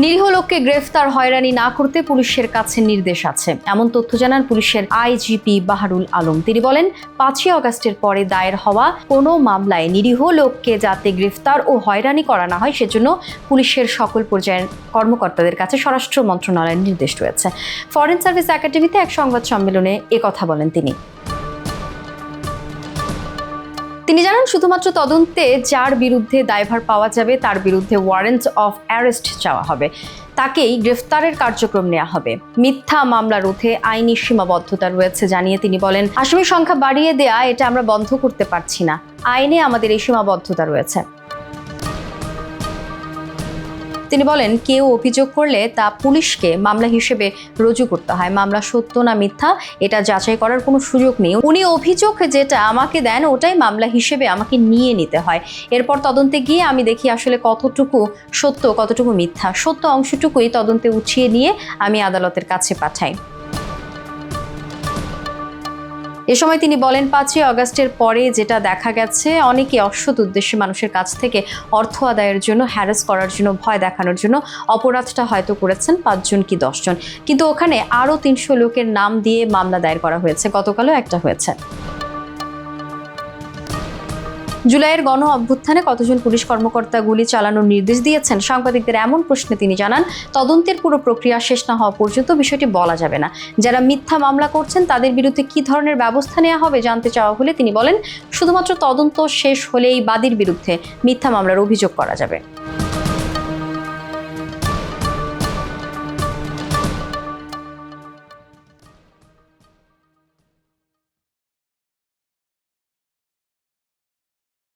নিরীহ লোককে গ্রেফতার হয়রানি না করতে পুলিশের কাছে নির্দেশ আছে, এমন তথ্য জানান পুলিশের আইজিপি বাহারুল আলম। তিনি বলেন, 5ই আগস্টের পরে দায়ের হওয়া কোনো মামলায় নিরীহ লোককে যাতে গ্রেফতার ও হয়রানি করা না হয় সেজন্য পুলিশের সকল পর্যায়ের কর্মকর্তাদের কাছে স্বরাষ্ট্র মন্ত্রণালয়ের নির্দেশ রয়েছে। ফরেন সার্ভিস একাডেমিতে এক সংবাদ সম্মেলনে একথা বলেন তিনি। তিনি জানান, শুধুমাত্র তদন্তে যার বিরুদ্ধে দায়ভার পাওয়া যাবে তার বিরুদ্ধে ওয়ারেন্ট অফ অ্যারেস্ট চাওয়া হবে, তাকেই গ্রেফতারের কার্যক্রম নেওয়া হবে। মিথ্যা মামলা রোধে আইনি সীমাবদ্ধতা রয়েছে জানিয়ে তিনি বলেন, আসামির সংখ্যা বাড়িয়ে দেয়া এটা আমরা বন্ধ করতে পারছি না, আইনে আমাদের এই সীমাবদ্ধতা রয়েছে। তিনি বলেন, কেউ অভিযোগ করলে তা পুলিশকে মামলা হিসেবে রুজু করতে হয়। মামলা সত্য না মিথ্যা এটা যাচাই করার কোনো সুযোগ নেই। উনি অভিযোগ যেটা আমাকে দেন ওটাই মামলা হিসেবে আমাকে নিয়ে নিতে হয়। এরপর তদন্তে গিয়ে আমি দেখি আসলে কতটুকু সত্য কতটুকু মিথ্যা। সত্য অংশটুকুই তদন্তে উঠিয়ে নিয়ে আমি আদালতের কাছে পাঠাই। এ সময় তিনি বলেন, 5ই আগস্টের পরে যেটা দেখা গেছে, অনেকে অসৎ উদ্দেশ্যে মানুষের কাছ থেকে অর্থ আদায়ের জন্য, হ্যারাস করার জন্য, ভয় দেখানোর জন্য অপরাধটা হয়তো করেছেন 5 জন কি 10 জন, কিন্তু ওখানে আরও 300 লোকের নাম দিয়ে মামলা দায়ের করা হয়েছে। গতকালও একটা হয়েছে। জুলাইয়ের গণ অভ্যুত্থানে কতজন পুলিশ কর্মকর্তা গুলি চালানোর নির্দেশ দিয়েছেন? সাংবাদিকদের এমন প্রশ্নে তিনি জানান, তদন্তের পুরো প্রক্রিয়া শেষ না হওয়া পর্যন্ত বিষয়টি বলা যাবে না। যারা মিথ্যা মামলা করছেন তাদের বিরুদ্ধে কি ধরনের ব্যবস্থা নেওয়া হবে জানতে চাওয়া হলে তিনি বলেন, শুধুমাত্র তদন্ত শেষ হলেই বাদীর বিরুদ্ধে মিথ্যা মামলার অভিযোগ করা যাবে।